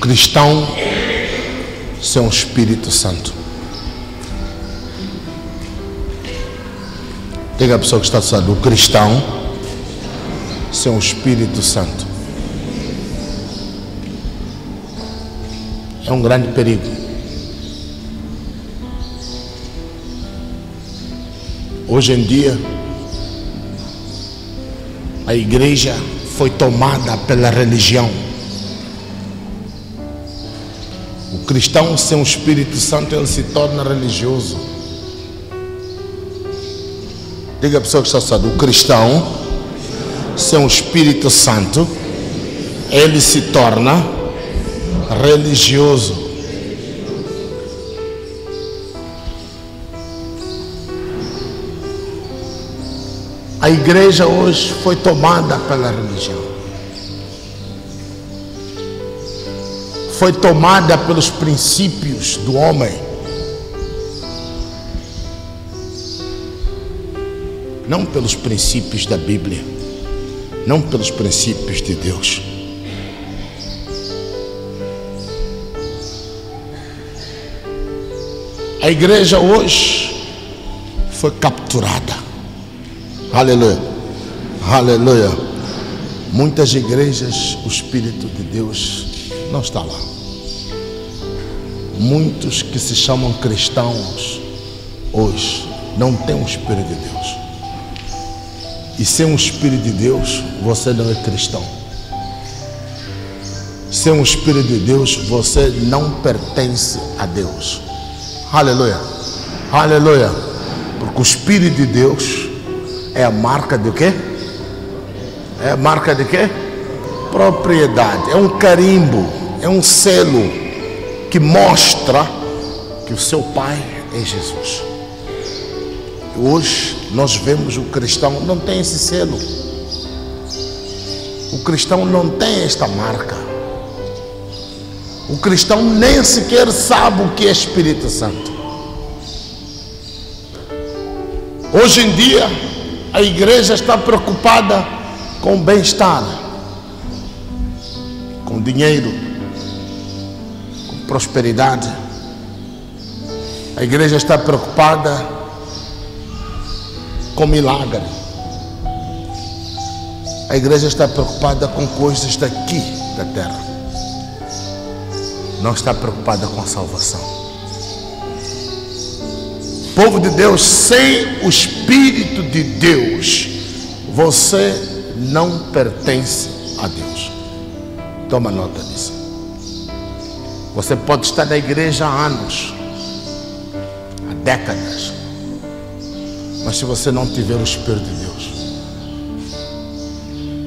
cristão sem o Espírito Santo. Diga a pessoa que está do lado, o cristão sem o Espírito Santo é um grande perigo. Hoje em dia a igreja foi tomada pela religião. O cristão sem o Espírito Santo, ele se torna religioso. Diga a pessoa que está falando, o cristão sem o Espírito Santo, ele se torna religioso. A igreja hoje foi tomada pela religião. Foi tomada pelos princípios do homem. Não pelos princípios da Bíblia. Não pelos princípios de Deus. A igreja hoje foi capturada. Aleluia. Aleluia. Muitas igrejas, o Espírito de Deus não está lá. Muitos que se chamam cristãos hoje não têm o Espírito de Deus. E sem o Espírito de Deus, você não é cristão. Sem o Espírito de Deus, você não pertence a Deus. Aleluia. Aleluia. Porque o Espírito de Deus é a marca de quê? É a marca de quê? Propriedade. É um carimbo, é um selo que mostra que o seu Pai é Jesus. Hoje nós vemos o cristão não tem esse selo. O cristão não tem esta marca. O cristão nem sequer sabe o que é Espírito Santo. Hoje em dia a igreja está preocupada com o bem-estar, com dinheiro, com prosperidade. A igreja está preocupada com milagre. A igreja está preocupada com coisas daqui da terra. Não está preocupada com a salvação. Povo de Deus, sem o Espírito de Deus, você não pertence a Deus. Toma nota disso. Você pode estar na igreja há anos, há décadas, mas se você não tiver o Espírito de Deus,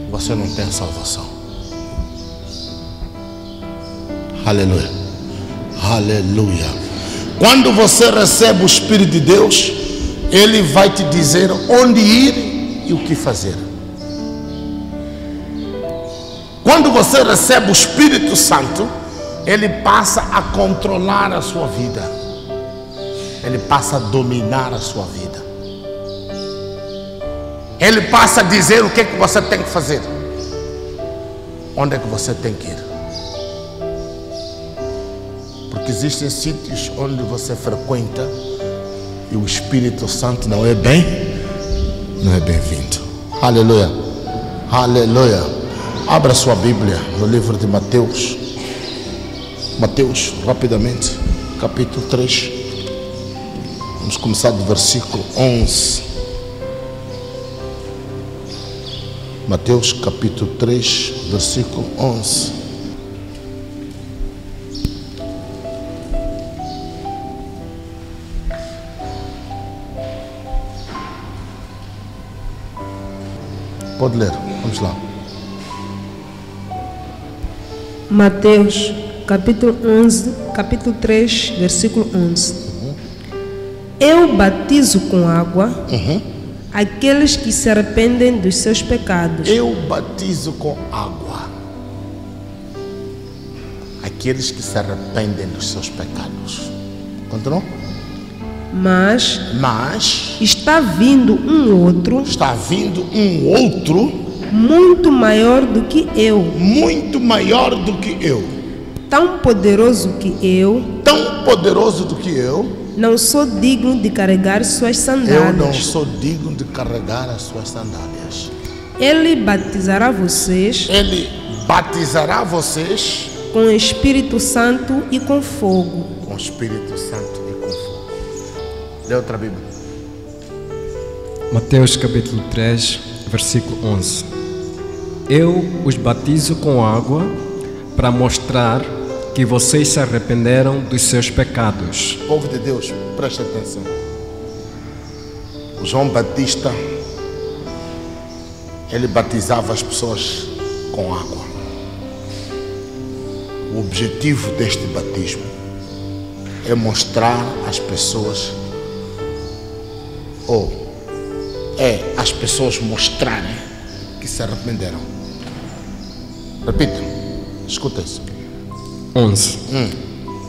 você não tem salvação. Aleluia. Aleluia. Quando você recebe o Espírito de Deus, Ele vai te dizer onde ir e o que fazer. Quando você recebe o Espírito Santo, Ele passa a controlar a sua vida. Ele passa a dominar a sua vida. Ele passa a dizer o que é que você tem que fazer. Onde é que você tem que ir. Porque existem sítios onde você frequenta e o Espírito Santo não é bem-vindo. Aleluia. Aleluia. Abra sua Bíblia no livro de Mateus. Mateus, rapidamente, capítulo 3. Vamos começar do versículo 11. Mateus, capítulo 3, versículo 11. Pode ler, vamos lá. Mateus, capítulo 3, versículo 11. Eu batizo com água aqueles que se arrependem dos seus pecados. Eu batizo com água aqueles que se arrependem dos seus pecados. Continua? Mas está vindo um outro muito maior do que eu, tão poderoso que eu tão poderoso do que eu não sou digno de carregar suas não sandálias. sou digno de carregar as suas sandálias. Ele batizará vocês Ele batizará vocês com o Espírito Santo e com fogo. com o Espírito Santo e com fogo. Lê outra Bíblia. Mateus capítulo 3, versículo 11. Eu os batizo com água para mostrar que vocês se arrependeram dos seus pecados. Povo de Deus, preste atenção. O João Batista, ele batizava as pessoas com água. O objetivo deste batismo é mostrar às pessoas, as pessoas mostrarem que se arrependeram. Repita, escuta isso. 11.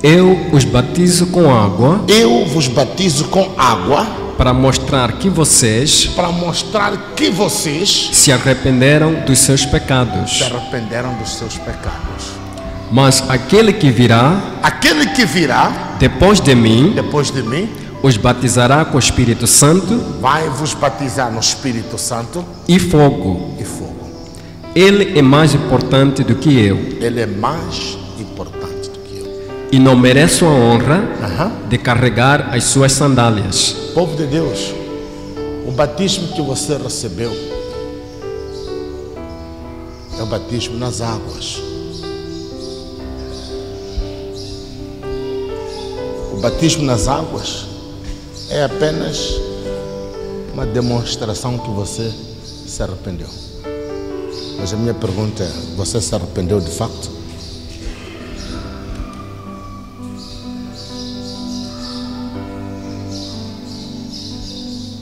Eu os batizo com água Eu vos batizo com água para mostrar que vocês para mostrar que vocês se arrependeram dos seus se pecados. arrependeram dos seus pecados. Mas aquele que virá Aquele que virá depois de mim depois de mim os batizará com o Espírito Santo vai vos batizar no Espírito Santo e fogo. e fogo. Ele é mais importante do que eu Ele é mais importante do que eu. e não mereço a honra de carregar as suas sandálias. Povo de Deus, o batismo que você recebeu é o batismo nas águas. O batismo nas águas é apenas uma demonstração que você se arrependeu. Mas a minha pergunta é: você se arrependeu de facto?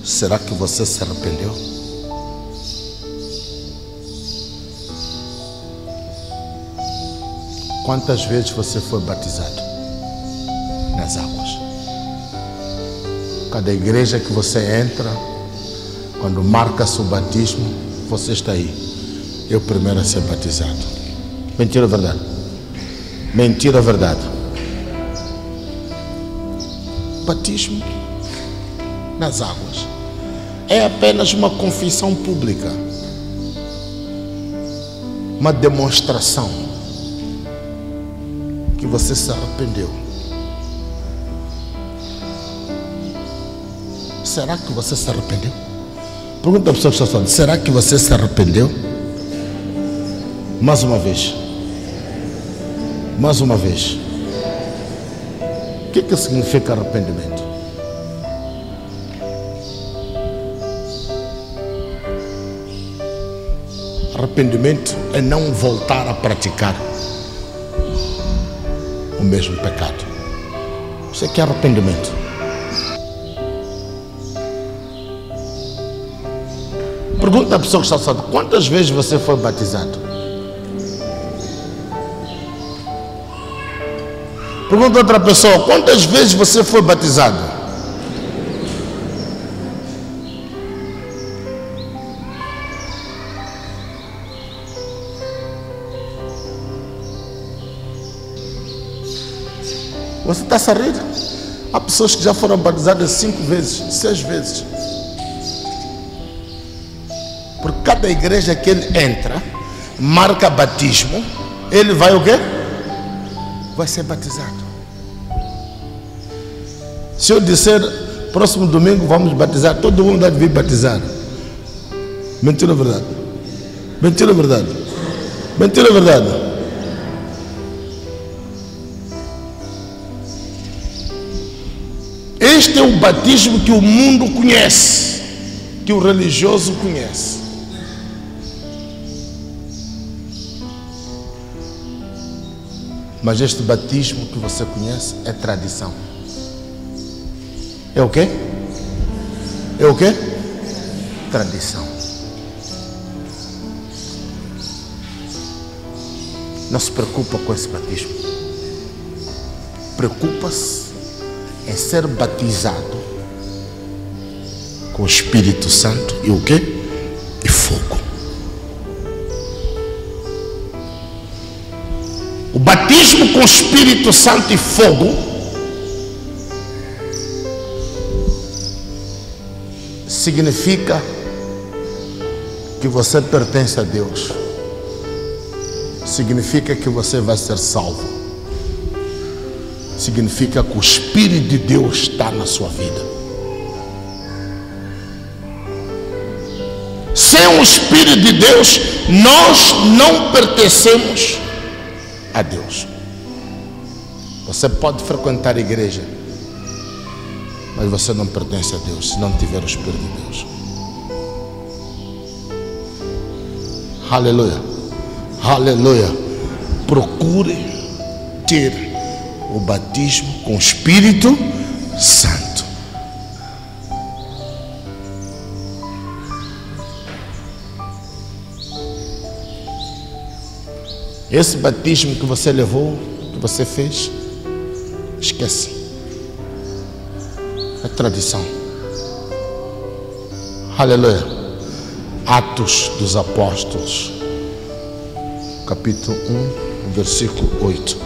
Será que você se arrependeu? Quantas vezes você foi batizado nas águas? Cada igreja que você entra, quando marca-se o batismo, você está aí. Eu primeiro a ser batizado. Mentira ou verdade? Mentira ou verdade? Batismo nas águas é apenas uma confissão pública, uma demonstração que você se arrependeu. Será que você se arrependeu? Pergunta a pessoa que está falando: será que você se arrependeu? Mais uma vez. Mais uma vez. O que significa arrependimento? Arrependimento é não voltar a praticar o mesmo pecado. Isso é que é arrependimento. Pergunta à pessoa que está falando: quantas vezes você foi batizado? Pergunta a outra pessoa: quantas vezes você foi batizado? Você está a rir? Há pessoas que já foram batizadas 5 vezes, 6 vezes. Por cada igreja que ele entra, marca batismo, ele vai o quê? Vai ser batizado. Se eu disser próximo domingo vamos batizar, todo mundo deve vir batizar. Mentira ou verdade? Mentira ou verdade? Mentira ou verdade? Este é o batismo que o mundo conhece, que o religioso conhece. Mas este batismo que você conhece é tradição. É o quê? É o quê? Tradição. Não se preocupa com esse batismo. Preocupa-se em ser batizado com o Espírito Santo e o quê? E fogo. O batismo com Espírito Santo e fogo significa que você pertence a Deus. Significa que você vai ser salvo. Significa que o Espírito de Deus está na sua vida. Sem o Espírito de Deus, nós não pertencemos a Deus. Você pode frequentar a igreja, mas você não pertence a Deus se não tiver o Espírito de Deus. Aleluia, aleluia. Procure ter o batismo com o Espírito Santo. Esse batismo que você levou, que você fez, esquece. É tradição. Aleluia. Atos dos Apóstolos, capítulo 1, versículo 8.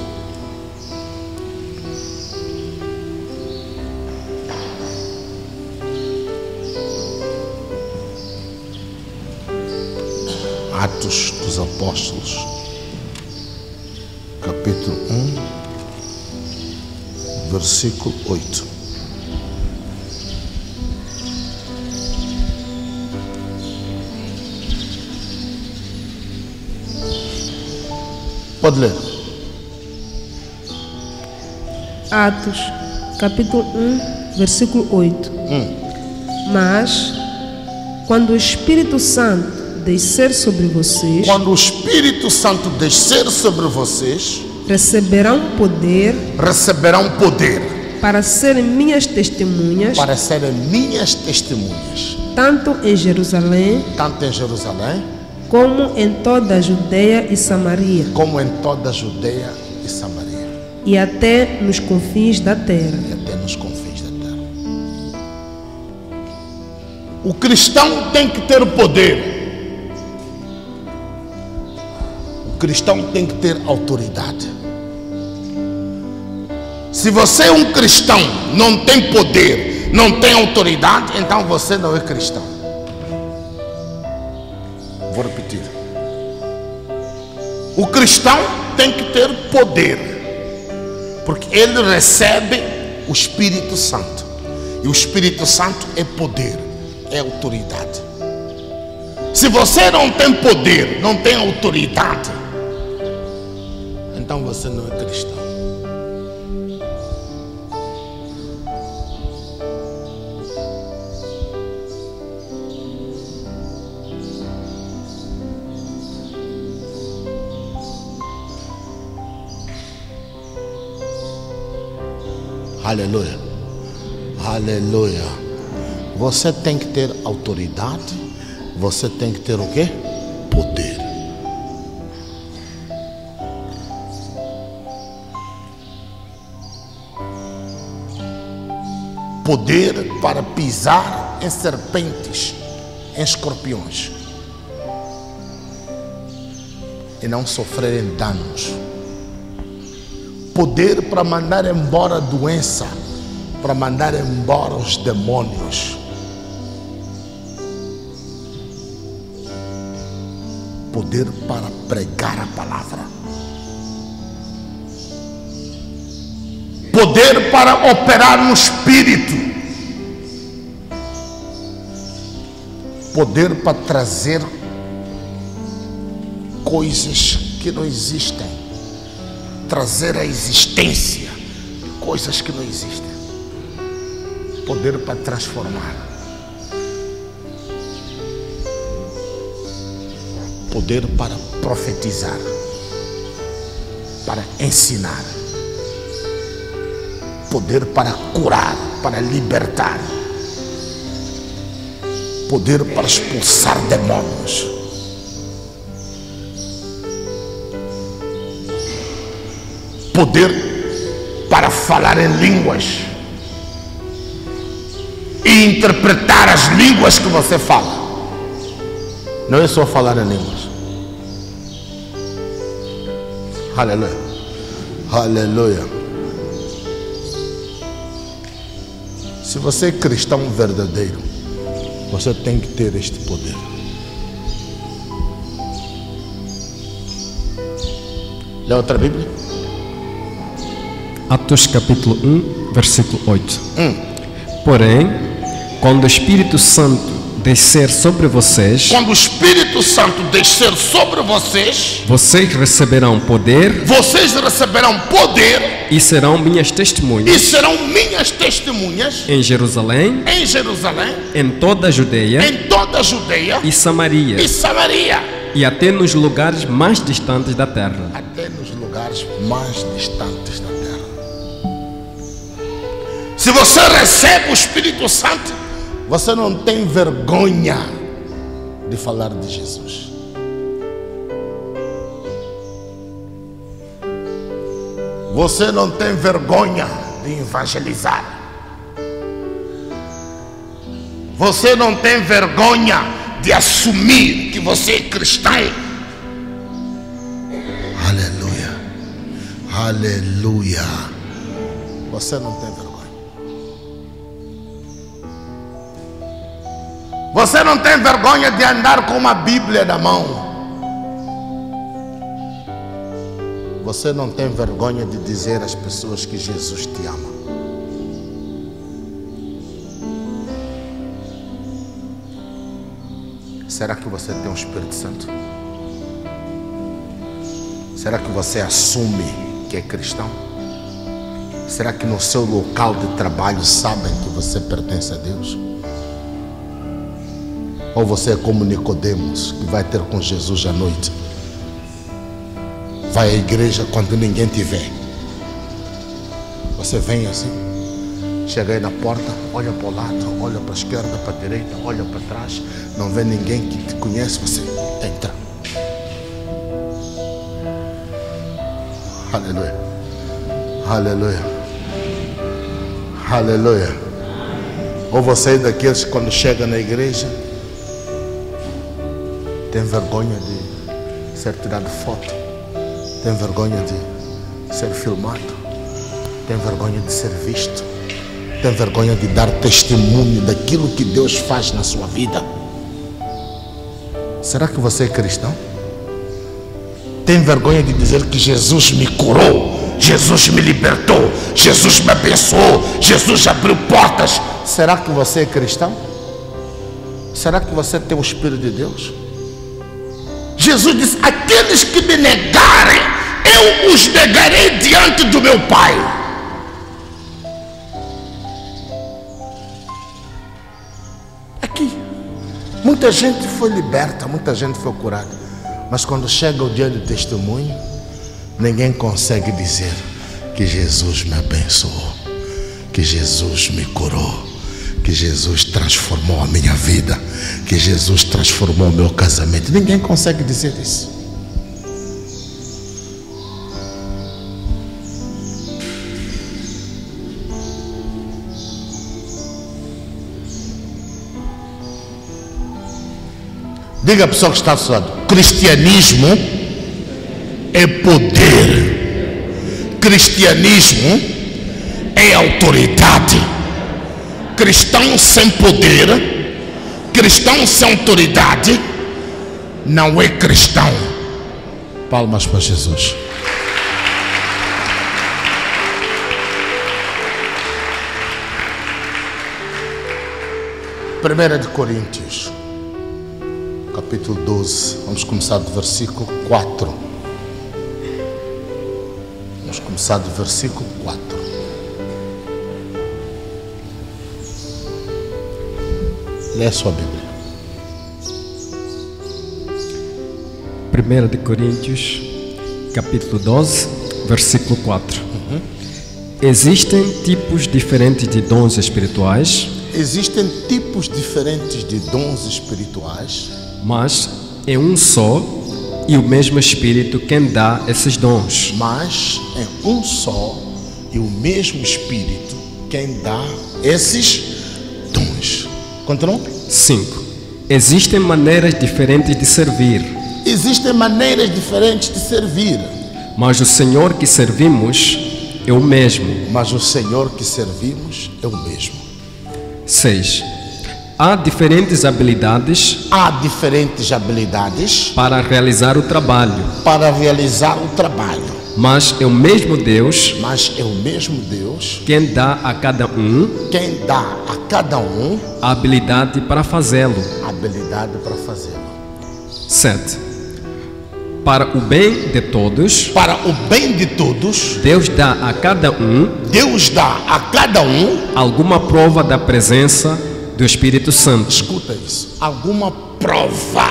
Atos dos Apóstolos, capítulo 1, versículo 8. Pode ler. Atos, capítulo 1, versículo 8. Mas, quando o Espírito Santo descer sobre vocês, Quando o Espírito Santo descer sobre vocês, receberão poder para serem minhas testemunhas, para serem minhas testemunhas, tanto em Jerusalém, como em toda a Judeia e Samaria, como em toda a Judeia e Samaria, e até nos confins da terra. e até nos confins da terra. O cristão tem que ter poder. O cristão tem que ter autoridade. Se você é um cristão, não tem poder, não tem autoridade, então você não é cristão. Vou repetir. O cristão tem que ter poder, porque ele recebe o Espírito Santo. E o Espírito Santo é poder, é autoridade. Se você não tem poder, não tem autoridade, então você não é cristão. Aleluia, aleluia. Você tem que ter autoridade. Você tem que ter o quê? Poder. Poder para pisar em serpentes, em escorpiões, e não sofrerem danos. Poder para mandar embora a doença, para mandar embora os demônios. Poder para pregar a palavra. Poder para operar no espírito. Poder para trazer coisas que não existem. Trazer à existência coisas que não existem. Poder para transformar. Poder para profetizar. Para ensinar. Poder para curar, para libertar. Poder para expulsar demônios. Poder para falar em línguas e interpretar as línguas que você fala. Não é só falar em línguas. Aleluia. Aleluia. Se você é cristão verdadeiro, você tem que ter este poder. Lê outra Bíblia. Atos capítulo 1, versículo 8. Porém, quando o Espírito Santo descer sobre vocês, Quando o Espírito Santo descer sobre vocês, vocês receberão poder vocês receberão poder e serão minhas e testemunhas serão minhas testemunhas em Jerusalém, em Jerusalém, em toda a Judeia em toda a Judeia e Samaria, e Samaria, e até nos lugares mais distantes da terra. até nos lugares mais distantes da terra. Se você recebe o Espírito Santo, você não tem vergonha de falar de Jesus. Você não tem vergonha de evangelizar. Você não tem vergonha de assumir que você é cristão. Aleluia. Aleluia. Você não tem vergonha. Você não tem vergonha de andar com uma Bíblia na mão. Você não tem vergonha de dizer às pessoas que Jesus te ama. Será que você tem o Espírito Santo? Será que você assume que é cristão? Será que no seu local de trabalho sabem que você pertence a Deus? Ou você é como Nicodemos, que vai ter com Jesus à noite? Vai à igreja quando ninguém te vê. Você vem assim, chega aí na porta, olha para o lado, olha para a esquerda, para a direita, olha para trás, não vê ninguém que te conhece, você entra. Aleluia. Aleluia. Aleluia. Ou você é daqueles que quando chega na igreja tem vergonha de ser tirado foto, tem vergonha de ser filmado, tem vergonha de ser visto, tem vergonha de dar testemunho daquilo que Deus faz na sua vida. Será que você é cristão? Tem vergonha de dizer que Jesus me curou, Jesus me libertou, Jesus me abençoou, Jesus abriu portas? Será que você é cristão? Será que você tem o Espírito de Deus? Jesus disse: aqueles que me negarem, eu os negarei diante do meu Pai. Aqui, muita gente foi liberta, muita gente foi curada, mas quando chega o dia do testemunho, ninguém consegue dizer que Jesus me abençoou, que Jesus me curou, que Jesus transformou a minha vida, que Jesus transformou o meu casamento. Ninguém consegue dizer isso. Diga a pessoa que está ao seu lado: cristianismo é poder, cristianismo é autoridade. Cristão sem poder, cristão sem autoridade, não é cristão. Palmas para Jesus. Primeira de Coríntios, capítulo 12. Vamos começar do versículo 4. Vamos começar do versículo 4. Lê a sua Bíblia. 1 de Coríntios, capítulo 12, versículo 4. Existem tipos diferentes de dons espirituais. Existem tipos diferentes de dons espirituais, mas é um só e o mesmo Espírito quem dá esses dons. Mas é um só e o mesmo Espírito quem dá esses dons. Continua? 5. Existem maneiras diferentes de servir. Existem maneiras diferentes de servir. mas o Senhor que servimos é o mesmo. Mas o Senhor que servimos é o mesmo. 6. Há diferentes habilidades Há diferentes habilidades para realizar o trabalho, para realizar o trabalho, mas é o mesmo Deus mas é o mesmo Deus quem dá a cada um quem dá a cada um a habilidade para fazê-lo. a habilidade para fazê-lo. 7. Para o bem de todos, Para o bem de todos, Deus dá a cada um Deus dá a cada um, alguma prova da presença do Espírito Santo. escuta isso, alguma prova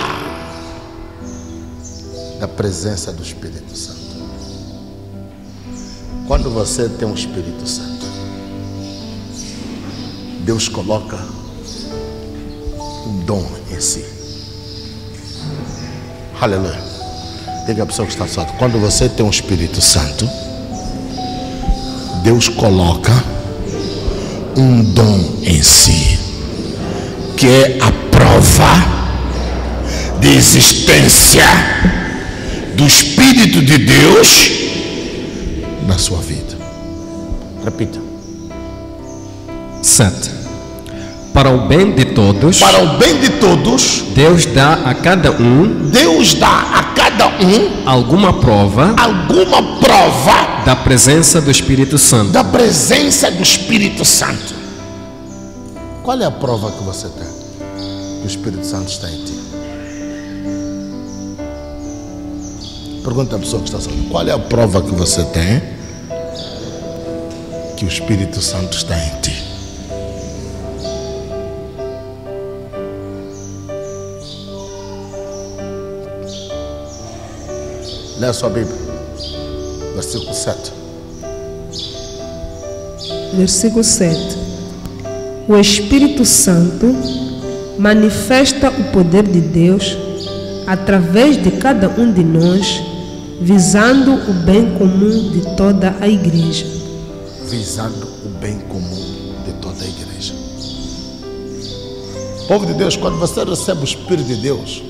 da presença do Espírito Santo. Quando você tem um Espírito Santo, Deus coloca um dom em si. Aleluia. Diga a pessoa que está só. Quando você tem um Espírito Santo, Deus coloca um dom em si, que é a prova de existência do Espírito de Deus na sua vida. Repita. 7. Para o bem de todos, Para o bem de todos, Deus dá a cada um Deus dá a cada um alguma prova alguma prova da presença do Espírito Santo. da presença do Espírito Santo. Qual é a prova que você tem que o Espírito Santo está em ti? Pergunta à pessoa que está falando. Qual é a prova que você tem que o Espírito Santo está em ti? Lê a sua Bíblia, versículo 7. Versículo 7. O Espírito Santo manifesta o poder de Deus através de cada um de nós, visando o bem comum de toda a igreja. Visando o bem comum de toda a igreja. Povo de Deus, quando você recebe o Espírito de Deus,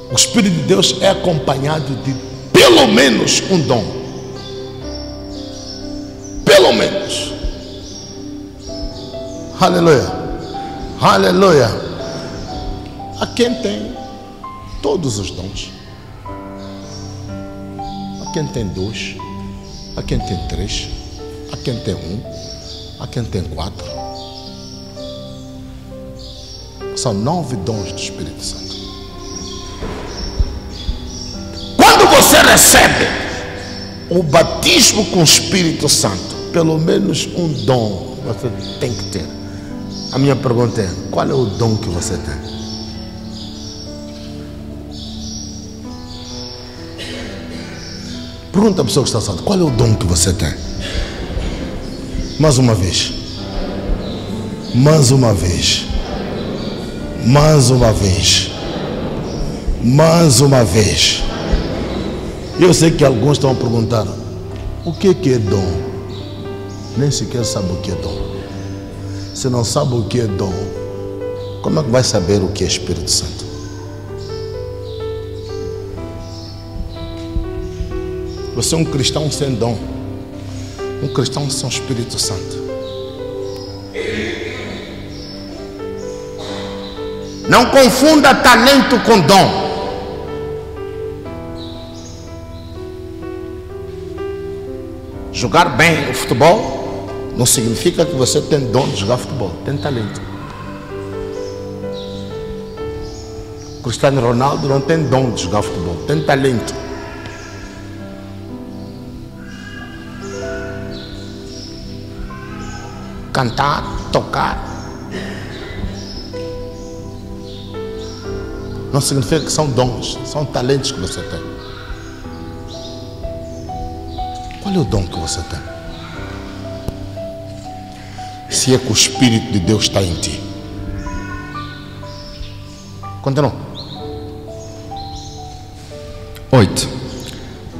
o Espírito de Deus é acompanhado de pelo menos um dom. Pelo menos. Aleluia. Aleluia. Há quem tem todos os dons. Há quem tem 2. Há quem tem 3. Há quem tem 1. Há quem tem 4. São 9 dons do Espírito Santo. Quando você recebe o batismo com o Espírito Santo, pelo menos um dom você tem que ter. A minha pergunta é: qual é o dom que você tem? Pergunta à pessoa que está só. Qual é o dom que você tem? Mais uma vez. Mais uma vez. Mais uma vez. Mais uma vez. Eu sei que alguns estão a perguntar: o que é dom? Nem sequer sabe o que é dom. Se não sabe o que é dom, como é que vai saber o que é Espírito Santo? Você é um cristão sem dom, um cristão sem Espírito Santo. Não confunda talento com dom. Jogar bem o futebol não significa que você tem dom de jogar futebol, tem talento. Cristiano Ronaldo não tem dom de jogar futebol, tem talento. Cantar, tocar, não significa que são dons, são talentos que você tem. Qual é o dom que você tem? Se é que o Espírito de Deus está em ti. Continua. 8.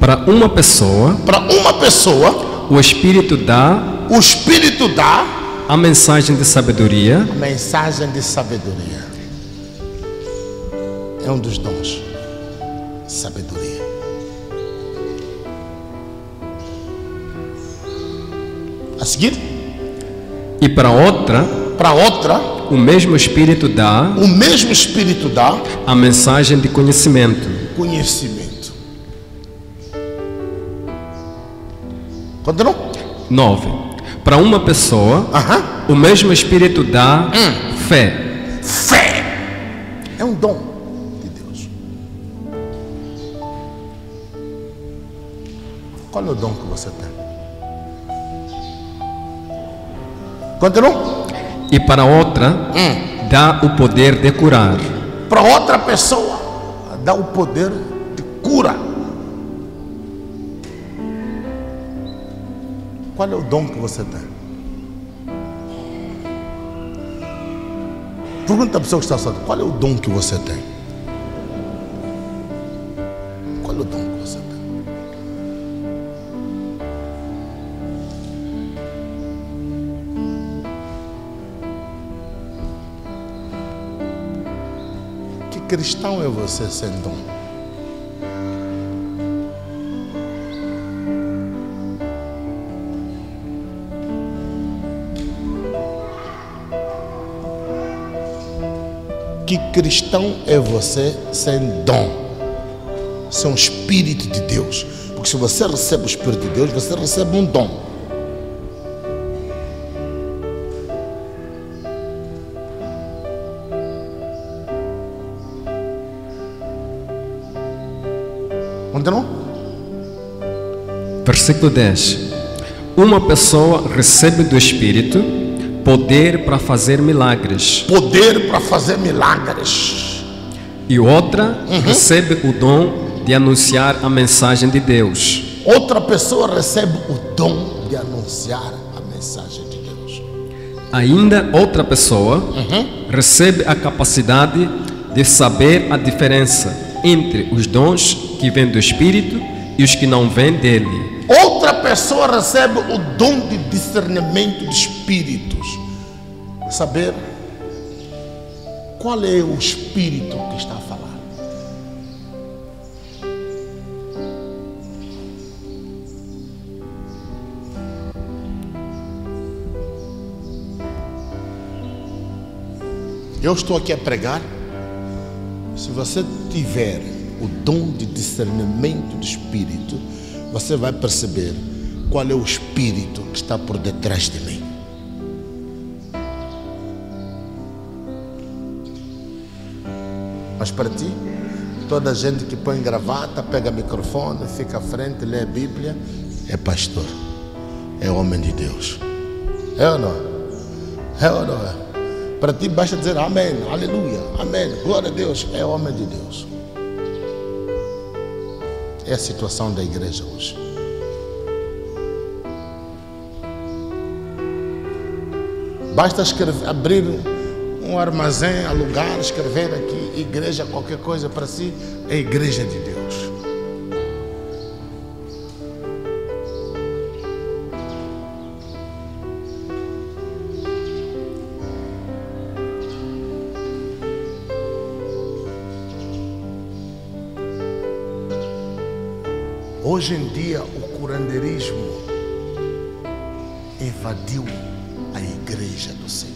Para uma pessoa, o Espírito dá a mensagem de sabedoria. A mensagem de sabedoria é um dos dons. Sabedoria. A seguir? E para outra, o mesmo Espírito dá a a mensagem de conhecimento. Continua? 9. Para uma pessoa, o mesmo Espírito dá fé. É um dom de Deus. Qual é o dom que você tem? Continua? E para outra, dá o poder de curar. Para outra pessoa, dá o poder de cura. Qual é o dom que você tem? Pergunta a pessoa que está só. Qual é o dom que você tem? Qual é o dom que você tem? Que cristão é você sem dom? Que cristão é você sem dom, sem o Espírito de Deus? Porque se você recebe o Espírito de Deus, você recebe um dom. Continua? Versículo 10. Uma pessoa recebe do Espírito poder para fazer milagres. E outra recebe o dom de anunciar a mensagem de Deus. Outra pessoa recebe o dom de anunciar a mensagem de Deus. Ainda outra pessoa recebe a capacidade de saber a diferença entre os dons que vêm do Espírito e os que não vêm dele. Outra pessoa recebe o dom de discernimento de espíritos. Saber qual é o espírito que está a falar. Eu estou aqui a pregar. Se você tiver o dom de discernimento de espírito, você vai perceber qual é o espírito que está por detrás de mim. Mas para ti, toda gente que põe gravata, pega microfone, fica à frente, lê a Bíblia, é pastor, é homem de Deus. É ou não? É ou não é? Para ti basta dizer amém, aleluia, amém, glória a Deus, é homem de Deus. É a situação da igreja hoje. Basta abrir um armazém, alugar, escrever aqui, igreja, qualquer coisa para si, é igreja de Deus. Hoje em dia o curandeirismo invadiu a igreja do Senhor.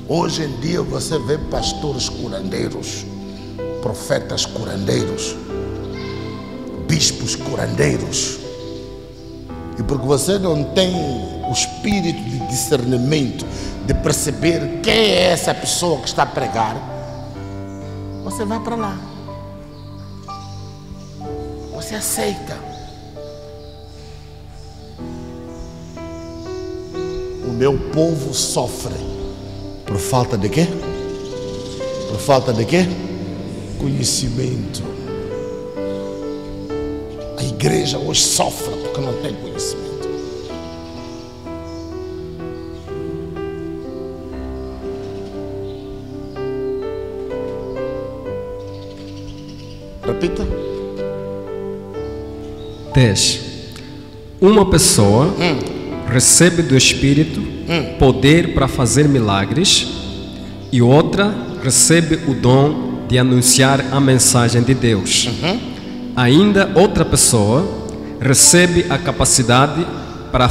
Hoje em dia você vê pastores curandeiros, profetas curandeiros, bispos curandeiros. E porque você não tem o espírito de discernimento, de perceber quem é essa pessoa que está a pregar, você vai para lá. Você aceita. O meu povo sofre por falta de quê? Por falta de quê? Conhecimento. A igreja hoje sofre porque não tem conhecimento. Repita. 10. Uma pessoa recebe do Espírito poder para fazer milagres e outra recebe o dom de anunciar a mensagem de Deus. Ainda outra pessoa recebe a capacidade para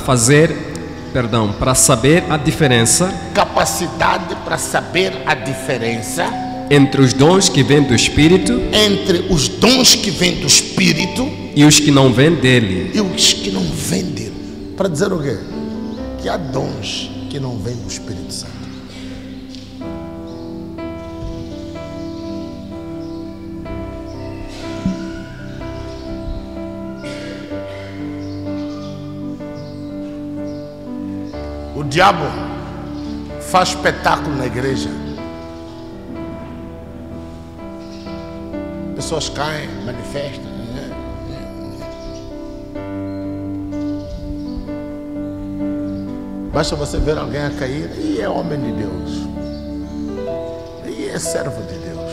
saber a diferença. Capacidade para saber a diferença Entre os dons que vêm do Espírito. Entre os dons que vêm do Espírito. E os que não vêm dele. E os que não vêm dele. Para dizer o quê? Que há dons que não vêm do Espírito Santo. O diabo faz espetáculo na igreja. Pessoas caem, manifestam. Basta você ver alguém a cair, e é homem de Deus, e é servo de Deus,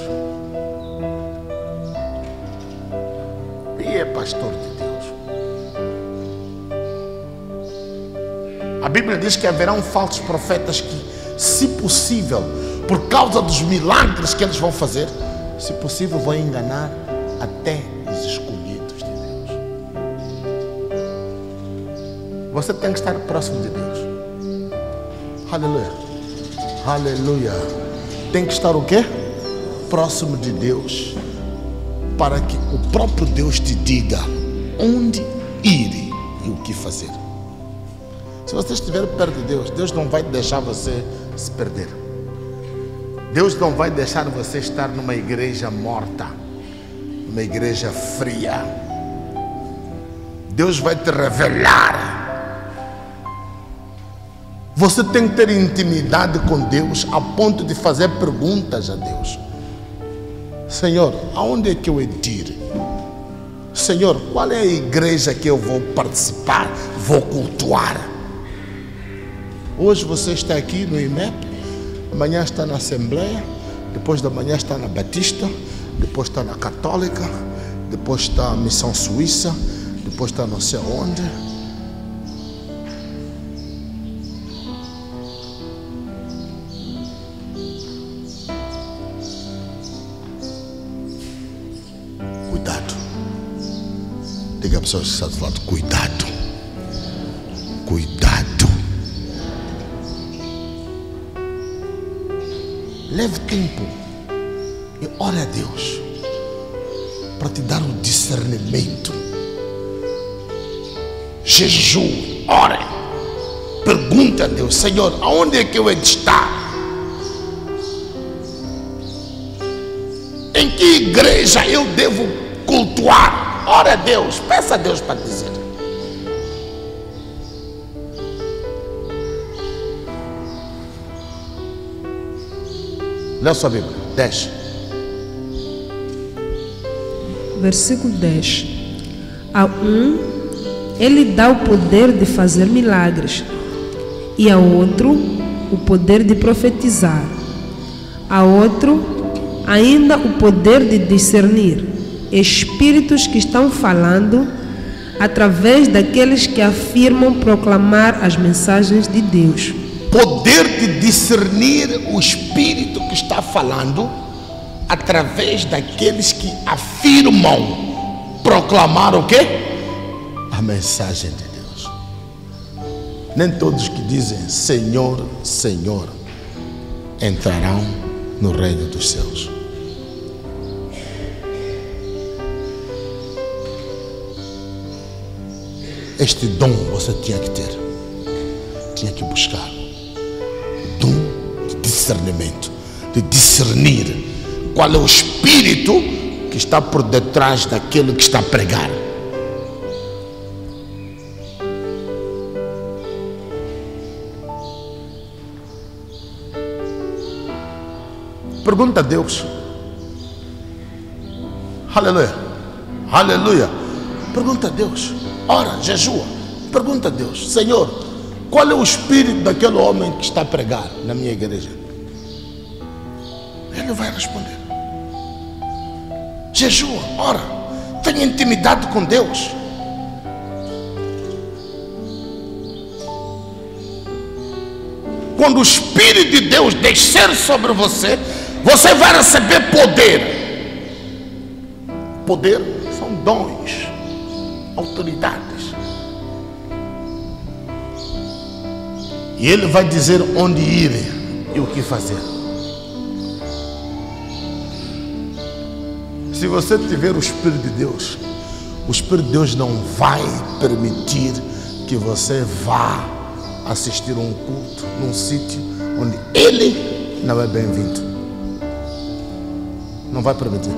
e é pastor de Deus. A Bíblia diz que haverão falsos profetas que, se possível, por causa dos milagres que eles vão fazer, se possível, vão enganar até os escolhidos de Deus. Você tem que estar próximo de Deus. Aleluia. Aleluia. Tem que estar o quê? Próximo de Deus, para que o próprio Deus te diga onde ir e o que fazer. Se você estiver perto de Deus, Deus não vai deixar você se perder. Deus não vai deixar você estar numa igreja morta, numa igreja fria. Deus vai te revelar. Você tem que ter intimidade com Deus a ponto de fazer perguntas a Deus. Senhor, aonde é que eu hei de ir? Senhor, qual é a igreja que eu vou participar, vou cultuar? Hoje você está aqui no IMEP, amanhã está na Assembleia, depois da manhã está na Batista, depois está na Católica, depois está na Missão Suíça, depois está não sei onde. Cuidado. Diga a pessoa que está do lado, cuidado. Cuidado. Leve tempo e ore a Deus para te dar um discernimento. Jejum, ore. Pergunte a Deus, Senhor, aonde é que eu hei de estar? Em que igreja eu devo cultuar? Ore a Deus, peça a Deus para dizer. Lê a sua Bíblia, 10. Versículo 10. A um, ele dá o poder de fazer milagres, e a outro, o poder de profetizar. A outro, ainda o poder de discernir espíritos que estão falando através daqueles que afirmam proclamar as mensagens de Deus. Poder de discernir o espírito que está falando através daqueles que afirmam proclamar o quê? A mensagem de Deus. Nem todos que dizem Senhor, Senhor entrarão no reino dos céus. Este dom você tinha que ter, tinha que buscar. De discernimento, de discernir qual é o espírito que está por detrás daquilo que está a pregar. Pergunta a Deus. Aleluia, aleluia. Pergunta a Deus. Ora, jejua. Pergunta a Deus, Senhor, qual é o espírito daquele homem que está a pregar na minha igreja? Ele vai responder. Jejua, ora, tenha intimidade com Deus. Quando o Espírito de Deus descer sobre você, você vai receber poder. Poder são dons, autoridade. E Ele vai dizer onde ir e o que fazer. Se você tiver o Espírito de Deus, o Espírito de Deus não vai permitir que você vá assistir um culto num sítio onde Ele não é bem-vindo. Não vai permitir.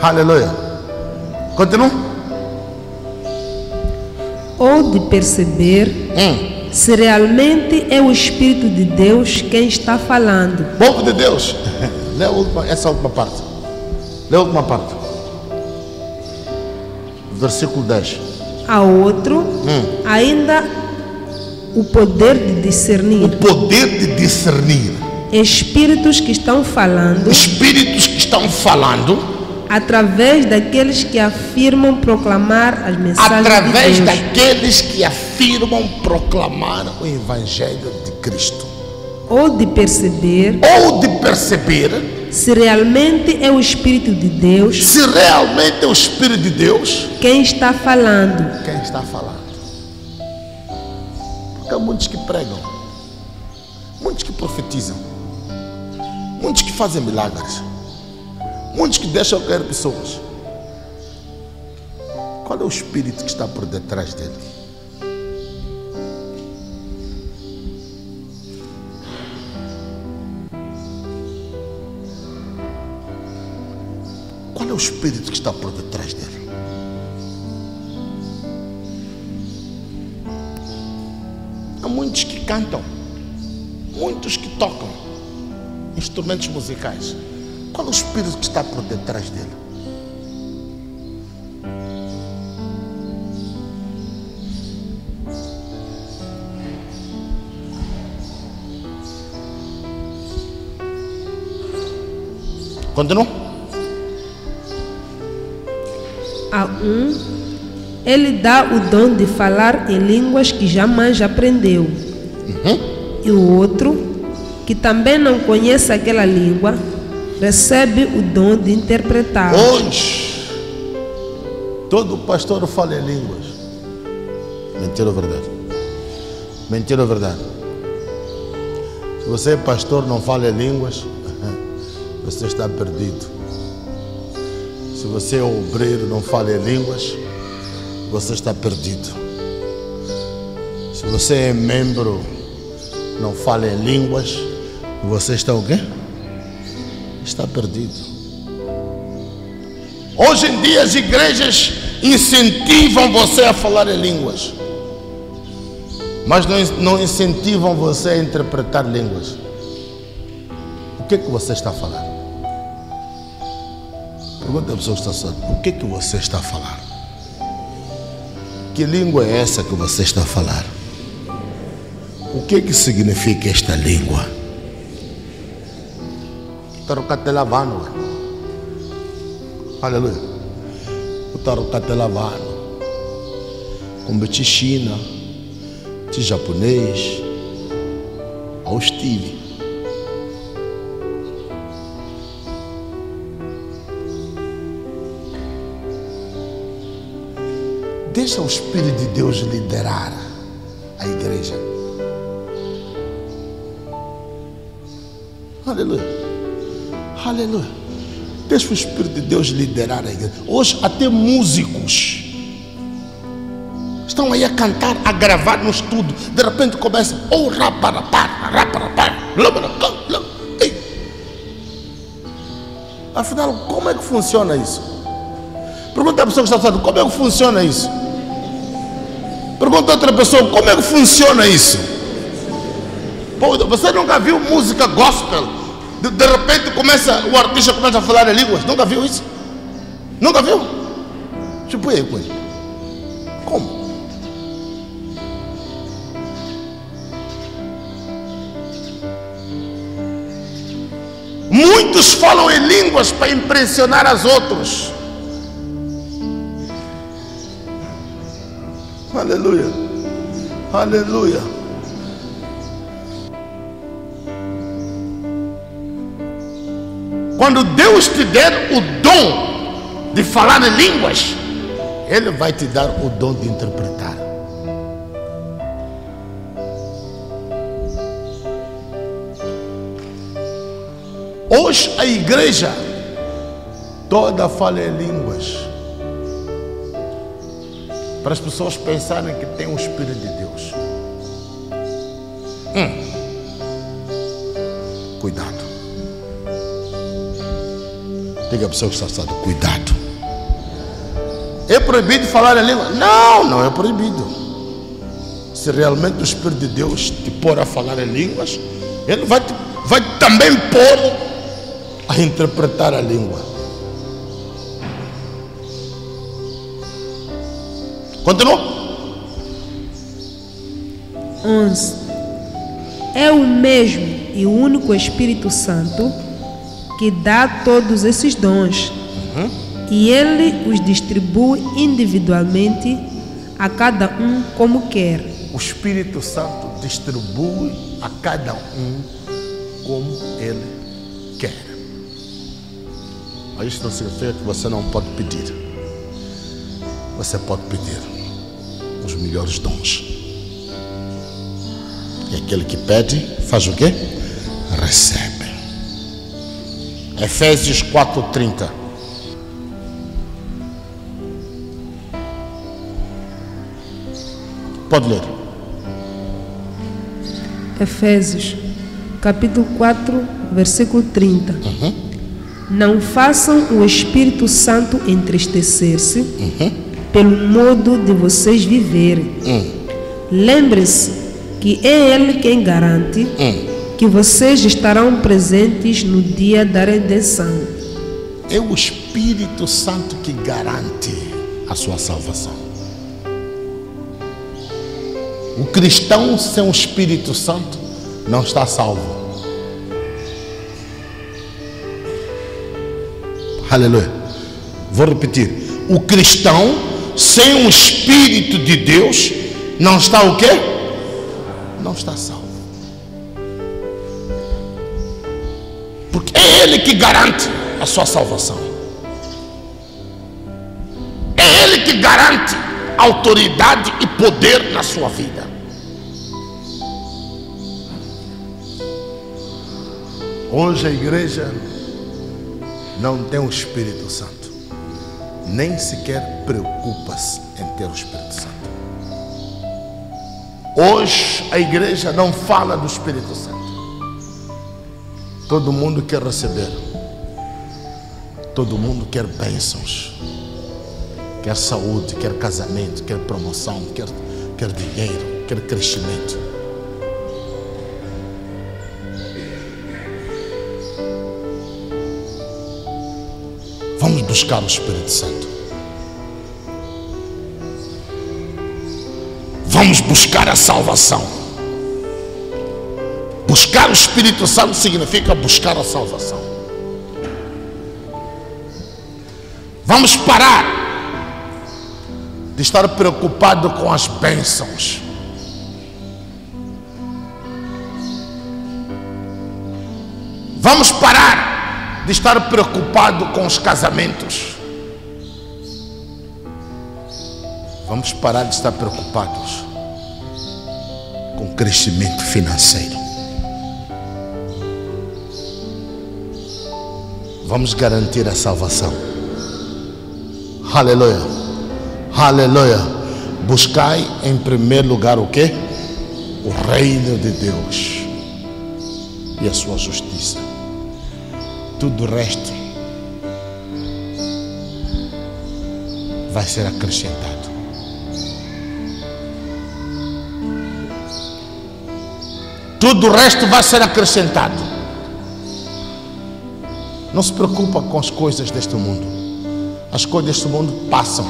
Aleluia. Continua. Ou de perceber se realmente é o Espírito de Deus quem está falando. Povo de Deus, lê essa última parte. Lê a última parte. Versículo 10. A outro, ainda o poder de discernir. O poder de discernir. Espíritos que estão falando. Espíritos que estão falando. Através daqueles que afirmam proclamar as mensagens através de Deus. Daqueles que afirmam proclamar o Evangelho de Cristo. Ou de perceber se realmente é o Espírito de Deus. Se realmente é o Espírito de Deus quem está falando. Porque há muitos que pregam, muitos que profetizam, muitos que fazem milagres, muitos que deixam cair pessoas. Qual é o Espírito que está por detrás dele? Qual é o Espírito que está por detrás dele? Há muitos que cantam, muitos que tocam instrumentos musicais. Qual é o Espírito que está por detrás dele? Continua. A ele dá o dom de falar em línguas que jamais aprendeu. E o outro, que também não conhece aquela língua, recebe o dom de interpretar. Hoje, todo pastor fala em línguas. Mentira ou verdade? Mentira ou verdade? Se você é pastor e não fala em línguas, você está perdido. Se você é obreiro e não fala em línguas, você está perdido. Se você é membro, não fala em línguas, você está o quê? Está perdido. Hoje em dia as igrejas incentivam você a falar em línguas, mas não incentivam você a interpretar línguas. O que é que você está a falar? Pergunta a pessoa que está falando. O que é que você está a falar? Que língua é essa que você está a falar? O que é que significa esta língua? Tarocatelavano. Aleluia. O tarocatelavano. Como de China, de japonês, ao estilo. Deixa o Espírito de Deus liderar a igreja. Aleluia. Aleluia. Deixa o Espírito de Deus liderar a igreja. Hoje até músicos estão aí a cantar, a gravar no estúdio. De repente começa afinal, como é que funciona isso? Pergunta a pessoa que está falando, como é que funciona isso? Pergunta a outra pessoa, como é que funciona isso? Pô, você nunca viu música gospel? De repente o artista começa a falar em línguas. Nunca viu isso? Nunca viu? Tipo aí, coisa. Como? Muitos falam em línguas para impressionar os outros. Aleluia. Aleluia. Quando Deus te der o dom de falar em línguas, Ele vai te dar o dom de interpretar. Hoje a igreja toda fala em línguas, para as pessoas pensarem que tem o Espírito de Deus. Cuidado. Diga a pessoa que está assado, cuidado. É proibido falar em língua? Não, não é proibido. Se realmente o Espírito de Deus te pôr a falar em línguas, Ele vai também pôr a interpretar a língua. Continua. 11. É o mesmo e único Espírito Santo que dá todos esses dons. E Ele os distribui individualmente a cada um como quer. O Espírito Santo distribui a cada um como Ele quer. Mas isso não significa que você não pode pedir. Você pode pedir os melhores dons. E aquele que pede, faz o quê? Recebe. Efésios 4:30. Pode ler. Efésios, capítulo 4, versículo 30. Não façam o Espírito Santo entristecer-se pelo modo de vocês viverem. Lembre-se que é Ele quem garante que vocês estarão presentes no dia da redenção. É o Espírito Santo que garante a sua salvação. O cristão sem o Espírito Santo não está salvo. Aleluia. Vou repetir. O cristão sem o Espírito de Deus não está o quê? Não está salvo. Porque é Ele que garante a sua salvação. É Ele que garante autoridade e poder na sua vida. Hoje a igreja não tem o Espírito Santo, nem sequer preocupa-se em ter o Espírito Santo. Hoje a igreja não fala do Espírito Santo. Todo mundo quer receber, todo mundo quer bênçãos, quer saúde, quer casamento, quer promoção, quer dinheiro, quer crescimento. Vamos buscar o Espírito Santo. Vamos buscar a salvação. Buscar o Espírito Santo significa buscar a salvação. Vamos parar de estar preocupado com as bênçãos. Vamos parar de estar preocupado com os casamentos. Vamos parar de estar preocupados com o crescimento financeiro. Vamos garantir a salvação. Aleluia. Aleluia. Buscai em primeiro lugar o quê? O reino de Deus e a sua justiça. Tudo o resto vai ser acrescentado. Tudo o resto vai ser acrescentado. Não se preocupa com as coisas deste mundo. As coisas deste mundo passam,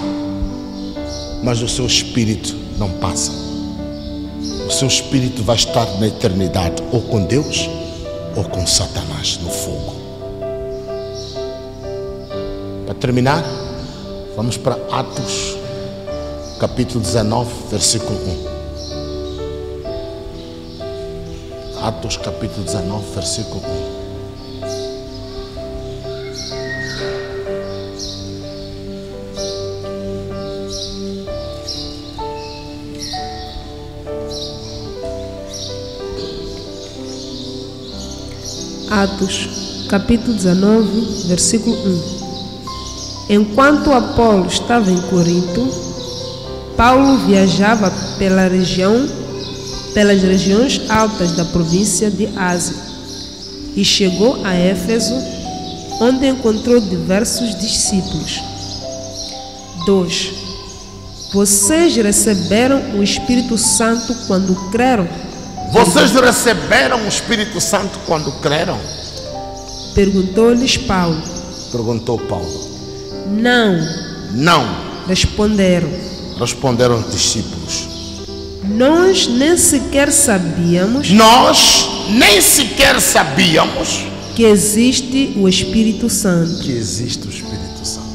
mas o seu espírito não passa. O seu espírito vai estar na eternidade, ou com Deus ou com Satanás no fogo. Para terminar, vamos para Atos, capítulo 19, versículo 1. Atos, capítulo 19, versículo 1. Atos, capítulo 19, versículo 1. Enquanto Apolo estava em Corinto, Paulo viajava pelas regiões altas da província de Ásia e chegou a Éfeso, onde encontrou diversos discípulos. 2. Vocês receberam o Espírito Santo quando creram? Vocês receberam o Espírito Santo quando creram? Perguntou-lhes Paulo. Perguntou Paulo. Não. Responderam os discípulos. Nós nem sequer sabíamos que existe o Espírito Santo.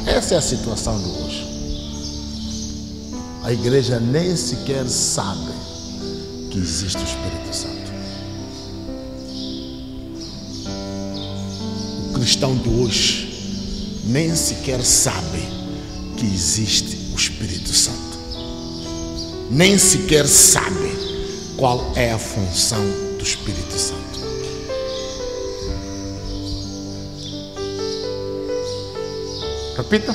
Essa é a situação de hoje. A igreja nem sequer sabe que existe o Espírito Santo. O cristão de hoje nem sequer sabe que existe o Espírito Santo. Nem sequer sabe qual é a função do Espírito Santo. Repita.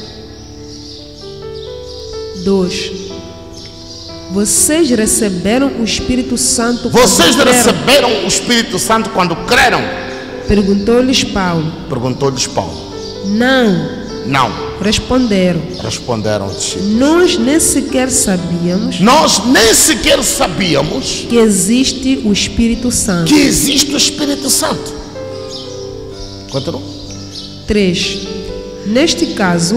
2. Vocês receberam o Espírito Santo quando Vocês creram? receberam o Espírito Santo quando creram? Perguntou-lhes Paulo. Não. Responderam os discípulos. Nós nem sequer sabíamos que existe o Espírito Santo. Continua. 3. Neste caso,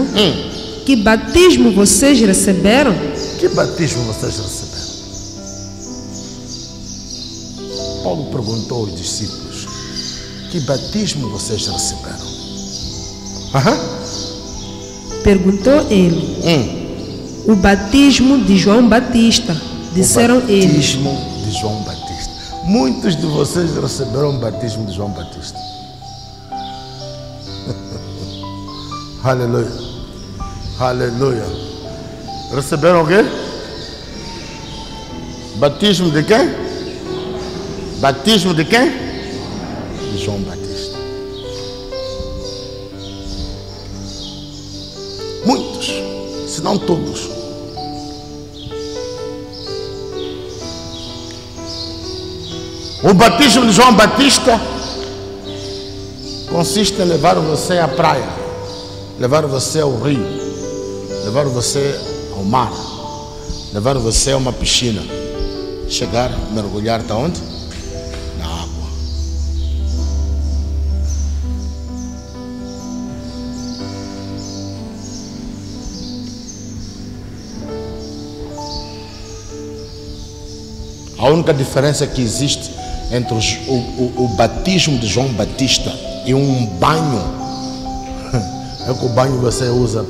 que batismo vocês receberam? Que batismo vocês receberam? Paulo perguntou aos discípulos: que batismo vocês receberam? Perguntou ele. O batismo de João Batista. Disseram eles. O batismo de João Batista. Muitos de vocês receberam o batismo de João Batista. Aleluia. Receberam o quê? Batismo de quem? De João Batista. Muitos, se não todos. O batismo de João Batista consiste em levar você à praia, levar você ao rio, levar você ao mar, levar você a uma piscina, chegar, mergulhar até onde? Na água. A única diferença que existe entre o batismo de João Batista e um banho é que o banho você usa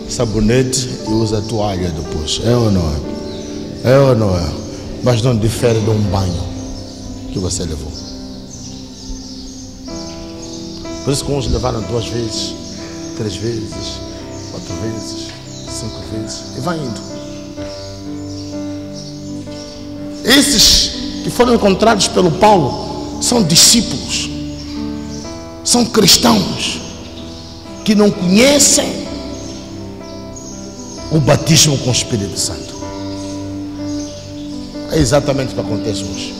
sabonete e usa toalha depois. É ou não é? É ou não é? Mas não difere de um banho que você levou. Por isso que uns levaram 2 vezes, 3 vezes, 4 vezes, 5 vezes e vai indo. Esses que foram encontrados pelo Paulo são discípulos, são cristãos que não conhecem o batismo com o Espírito Santo. É exatamente o que acontece hoje.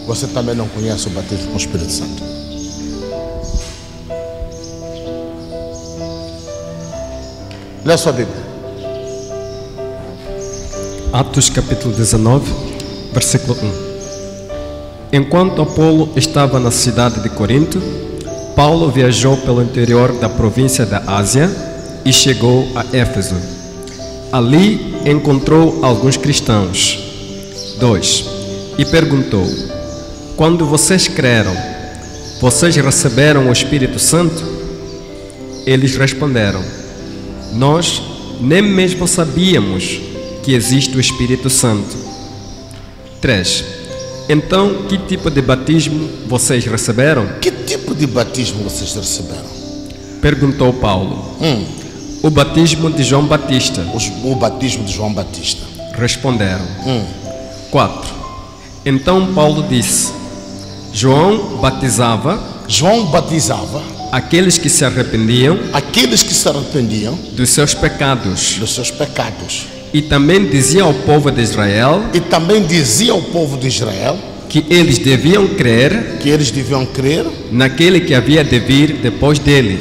Você também não conhece o batismo com o Espírito Santo. Lê a sua Bíblia. Atos capítulo 19, versículo 1. Enquanto Apolo estava na cidade de Corinto, Paulo viajou pelo interior da província da Ásia e chegou a Éfeso. Ali encontrou alguns cristãos. 2. E perguntou: quando vocês creram, vocês receberam o Espírito Santo? Eles responderam: nós nem mesmo sabíamos que existe o Espírito Santo. 3. Então, que tipo de batismo vocês receberam? Que tipo de batismo vocês receberam? Perguntou Paulo. O batismo de João Batista. O batismo de João Batista. Responderam. 4. Então Paulo disse: João batizava aqueles que se arrependiam aqueles que se arrependiam dos seus pecados. dos seus pecados. E também dizia ao povo de Israel E também dizia ao povo de Israel que eles deviam crer que eles deviam crer naquele que havia de vir depois dele,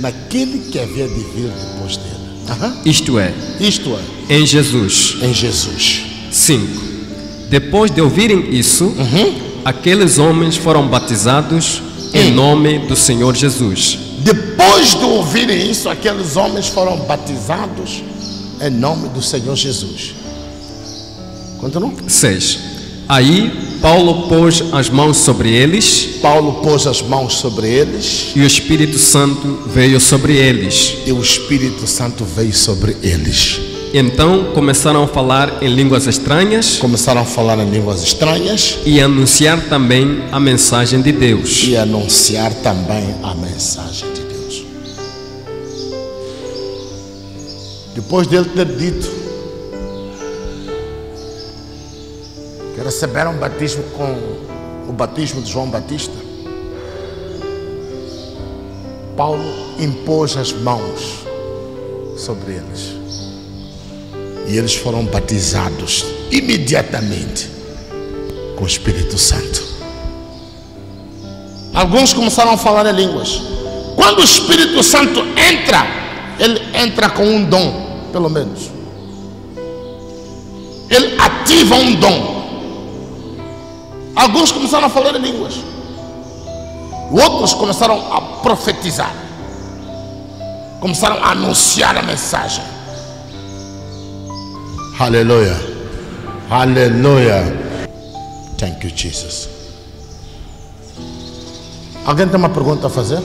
naquele que havia de vir depois dele. isto é, Isto é, em Jesus. em Jesus. 5. Depois de ouvirem isso, aqueles homens foram batizados em nome do Senhor Jesus. Depois de ouvirem isso, aqueles homens foram batizados em nome do Senhor Jesus. Continua. 6. Aí Paulo pôs as mãos sobre eles Paulo pôs as mãos sobre eles e o Espírito Santo veio sobre eles. e o Espírito Santo veio sobre eles. Então começaram a falar em línguas estranhas Começaram a falar em línguas estranhas e anunciar também a mensagem de Deus. e anunciar também a mensagem de Deus. Depois dele ter dito que receberam batismo com o batismo de João Batista, Paulo impôs as mãos sobre eles e eles foram batizados imediatamente com o Espírito Santo. Alguns começaram a falar em línguas. Quando o Espírito Santo entra, ele entra com um dom, pelo menos. Ele ativa um dom. Alguns começaram a falar em línguas. Outros começaram a profetizar. Começaram a anunciar a mensagem. Aleluia. Aleluia. Thank you, Jesus. Alguém tem uma pergunta a fazer?